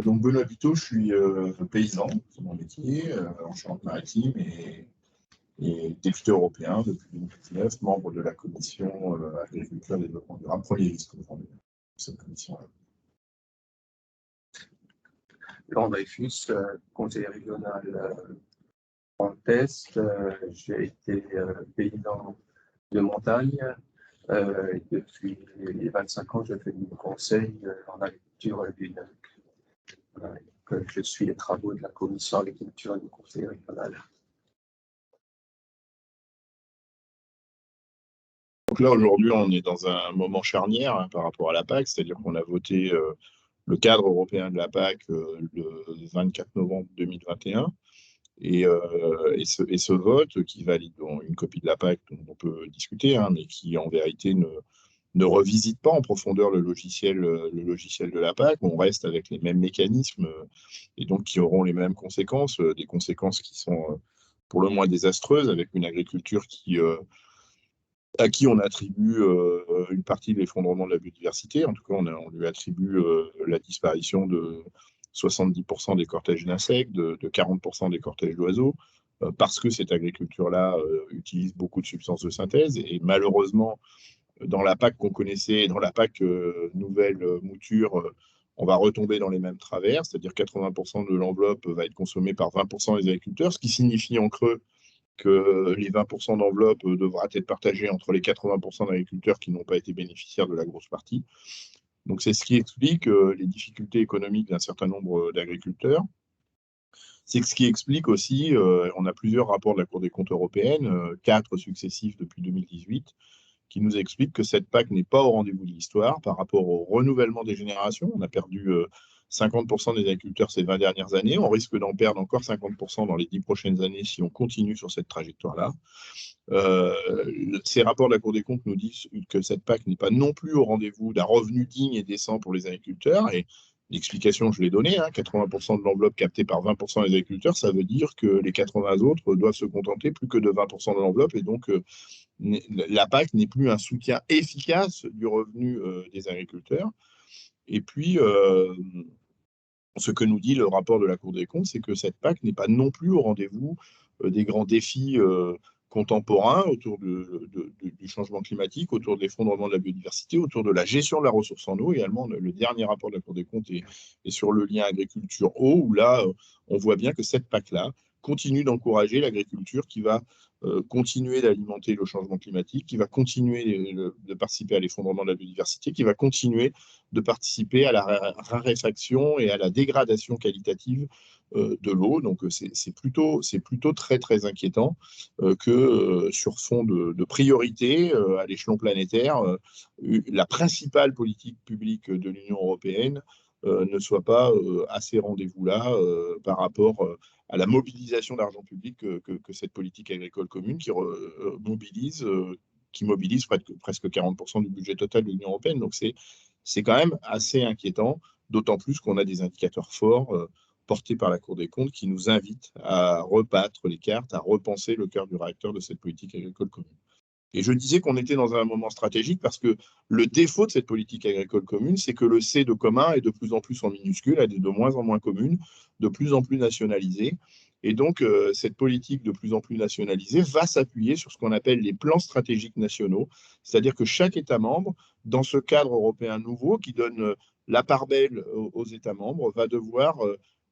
Donc Benoît Buteau, je suis paysan, c'est mon métier, en Charente-Maritime et député européen depuis 2019, membre de la commission agriculture et développement durable, premier vice-président de cette commission-là. Laurent Dreyfus, conseiller régional Grand Est. J'ai été paysan de montagne. Depuis les 25 ans, je fais du conseil en agriculture et dynamique. Je suis les travaux de la commission agriculture et du conseil régional. Donc là, aujourd'hui, on est dans un moment charnière par rapport à la PAC, c'est-à-dire qu'on a voté le cadre européen de la PAC le 24 novembre 2021. Et ce vote qui valide une copie de la PAC dont on peut discuter, mais qui en vérité ne revisite pas en profondeur le logiciel de la PAC. On reste avec les mêmes mécanismes et donc qui auront les mêmes conséquences, des conséquences qui sont pour le moins désastreuses, avec une agriculture à qui on attribue une partie de l'effondrement de la biodiversité. En tout cas, on lui attribue la disparition de 70% des cortèges d'insectes, de 40% des cortèges d'oiseaux, parce que cette agriculture-là utilise beaucoup de substances de synthèse. Et malheureusement, dans la PAC qu'on connaissait, dans la PAC nouvelle mouture, on va retomber dans les mêmes travers, c'est-à-dire 80% de l'enveloppe va être consommée par 20% des agriculteurs, ce qui signifie en creux que les 20% d'enveloppe devra être partagée entre les 80% d'agriculteurs qui n'ont pas été bénéficiaires de la grosse partie. Donc c'est ce qui explique les difficultés économiques d'un certain nombre d'agriculteurs. C'est ce qui explique aussi, on a plusieurs rapports de la Cour des comptes européenne, 4 successifs depuis 2018, qui nous expliquent que cette PAC n'est pas au rendez-vous de l'histoire par rapport au renouvellement des générations. On a perdu 50% des agriculteurs ces 20 dernières années. On risque d'en perdre encore 50% dans les 10 prochaines années si on continue sur cette trajectoire-là. Ces rapports de la Cour des comptes nous disent que cette PAC n'est pas non plus au rendez-vous d'un revenu digne et décent pour les agriculteurs. Et l'explication, je l'ai donnée, 80% de l'enveloppe captée par 20% des agriculteurs, ça veut dire que les 80 autres doivent se contenter plus que de 20% de l'enveloppe. Et donc, la PAC n'est plus un soutien efficace du revenu des agriculteurs. Et puis, ce que nous dit le rapport de la Cour des comptes, c'est que cette PAC n'est pas non plus au rendez-vous des grands défis contemporains autour du changement climatique, autour de l'effondrement de la biodiversité, autour de la gestion de la ressource en eau. Également, le dernier rapport de la Cour des comptes est sur le lien agriculture-eau, où là, on voit bien que cette PAC-là continue d'encourager l'agriculture qui va continuer d'alimenter le changement climatique, qui va continuer de participer à l'effondrement de la biodiversité, qui va continuer de participer à la raréfaction et à la dégradation qualitative de l'eau. Donc c'est plutôt très très inquiétant que sur fond de priorité à l'échelon planétaire, la principale politique publique de l'Union européenne ne soit pas à ces rendez-vous-là par rapport à la mobilisation d'argent public que cette politique agricole commune qui mobilise presque 40% du budget total de l'Union européenne. Donc c'est quand même assez inquiétant, d'autant plus qu'on a des indicateurs forts portés par la Cour des comptes qui nous invitent à rebattre les cartes, à repenser le cœur du réacteur de cette politique agricole commune. Et je disais qu'on était dans un moment stratégique parce que le défaut de cette politique agricole commune, c'est que le C de commun est de plus en plus en minuscule, elle est de moins en moins commune, de plus en plus nationalisée. Et donc, cette politique de plus en plus nationalisée va s'appuyer sur ce qu'on appelle les plans stratégiques nationaux, c'est-à-dire que chaque État membre, dans ce cadre européen nouveau qui donne la part belle aux États membres, va devoir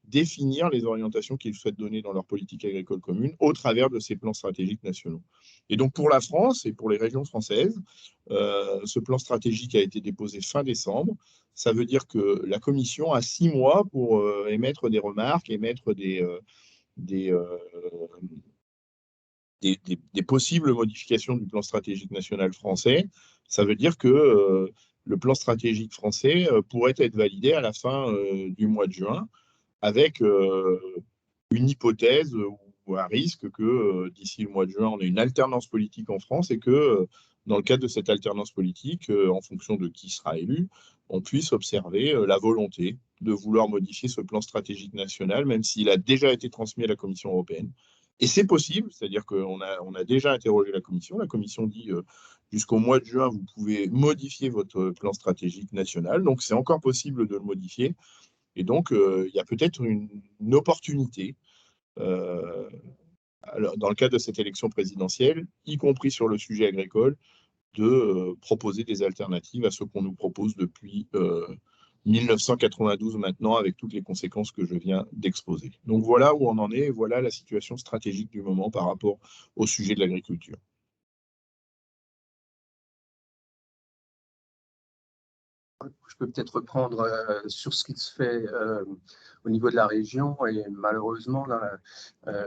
définir les orientations qu'ils souhaitent donner dans leur politique agricole commune au travers de ces plans stratégiques nationaux. Et donc pour la France et pour les régions françaises, ce plan stratégique a été déposé fin décembre. Ça veut dire que la Commission a 6 mois pour émettre des remarques, émettre des possibles modifications du plan stratégique national français. Ça veut dire que le plan stratégique français pourrait être validé à la fin du mois de juin, avec une hypothèse ou un risque que d'ici le mois de juin, on ait une alternance politique en France et que dans le cadre de cette alternance politique, en fonction de qui sera élu, on puisse observer la volonté de vouloir modifier ce plan stratégique national, même s'il a déjà été transmis à la Commission européenne. Et c'est possible, c'est-à-dire qu'on a déjà interrogé la Commission. La Commission dit jusqu'au mois de juin, vous pouvez modifier votre plan stratégique national. Donc c'est encore possible de le modifier. Et donc, il y a peut-être une opportunité, alors, dans le cadre de cette élection présidentielle, y compris sur le sujet agricole, de proposer des alternatives à ce qu'on nous propose depuis 1992 maintenant, avec toutes les conséquences que je viens d'exposer. Donc voilà où on en est, et voilà la situation stratégique du moment par rapport au sujet de l'agriculture. Je peux peut-être reprendre sur ce qui se fait au niveau de la région, et malheureusement, là,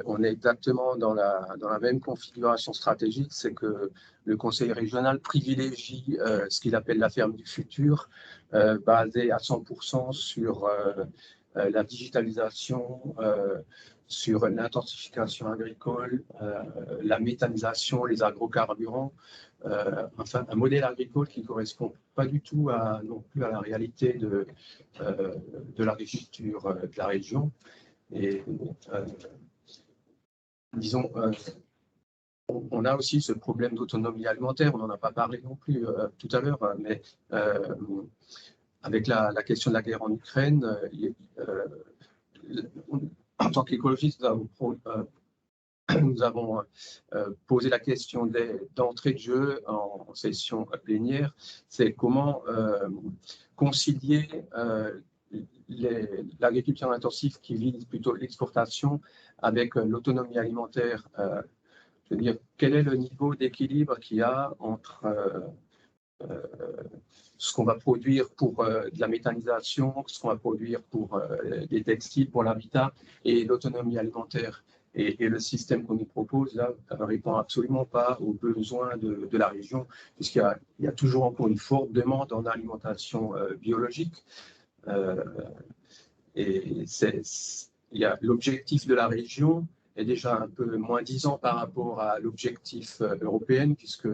on est exactement dans la même configuration stratégique, c'est que le Conseil régional privilégie ce qu'il appelle la ferme du futur, basée à 100% sur la digitalisation, sur l'intensification agricole, la méthanisation, les agrocarburants, enfin un modèle agricole qui ne correspond pas du tout non plus à la réalité de l'agriculture de la région. Et disons, on a aussi ce problème d'autonomie alimentaire, on n'en a pas parlé non plus tout à l'heure, mais avec la question de la guerre en Ukraine, en tant qu'écologiste, nous avons posé la question d'entrée de jeu en session plénière, c'est comment concilier l'agriculture intensive qui vise plutôt l'exportation avec l'autonomie alimentaire. Je veux dire, quel est le niveau d'équilibre qu'il y a entre ce qu'on va produire pour de la méthanisation, ce qu'on va produire pour des textiles, pour l'habitat, et l'autonomie alimentaire. Et le système qu'on nous propose, là, ne répond absolument pas aux besoins de la région, puisqu'il y a toujours encore une forte demande en alimentation biologique. Et l'objectif de la région est déjà un peu moins disant par rapport à l'objectif européen, puisque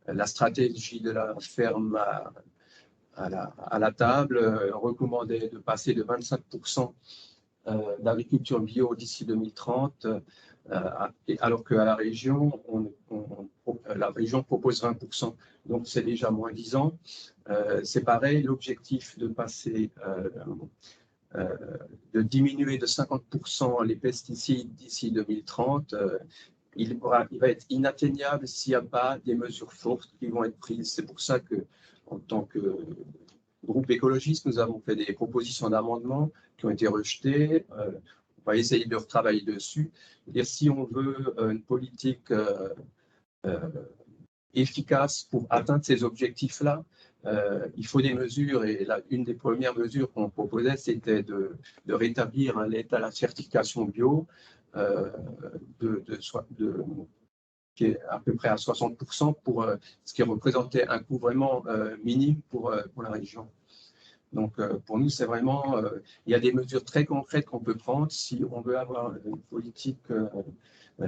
la stratégie de la ferme à la table recommandait de passer de 25% d'agriculture bio d'ici 2030, alors qu'à la région, la région propose 20%. Donc, c'est déjà moins 10 ans. C'est pareil, l'objectif de passer, de diminuer de 50% les pesticides d'ici 2030, il va être inatteignable s'il n'y a pas des mesures fortes qui vont être prises. C'est pour ça que, en tant que groupe écologiste, nous avons fait des propositions d'amendements qui ont été rejetées. On va essayer de retravailler dessus. Et si on veut une politique efficace pour atteindre ces objectifs-là, il faut des mesures. Et une des premières mesures qu'on proposait, c'était de rétablir un aide à la certification bio qui est à peu près à 60%, pour ce qui représentait un coût vraiment minime pour la région. Donc, pour nous, c'est vraiment, il y a des mesures très concrètes qu'on peut prendre si on veut avoir une politique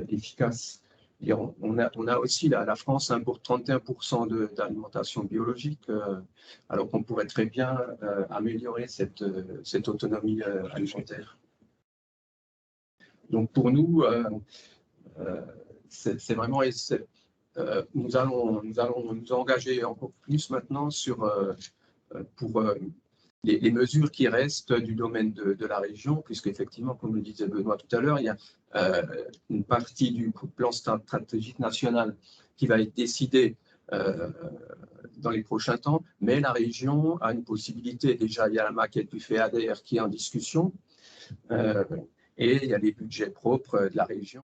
efficace. Et on a aussi, la France importe 31% d'alimentation biologique, alors qu'on pourrait très bien améliorer cette autonomie alimentaire. Donc, pour nous, c'est vraiment, nous allons nous engager encore plus maintenant pour les mesures qui restent du domaine de la région, puisqu'effectivement, comme le disait Benoît tout à l'heure, il y a une partie du plan stratégique national qui va être décidée dans les prochains temps, mais la région a une possibilité. Déjà, il y a la maquette du FEADR qui est en discussion, et il y a les budgets propres de la région.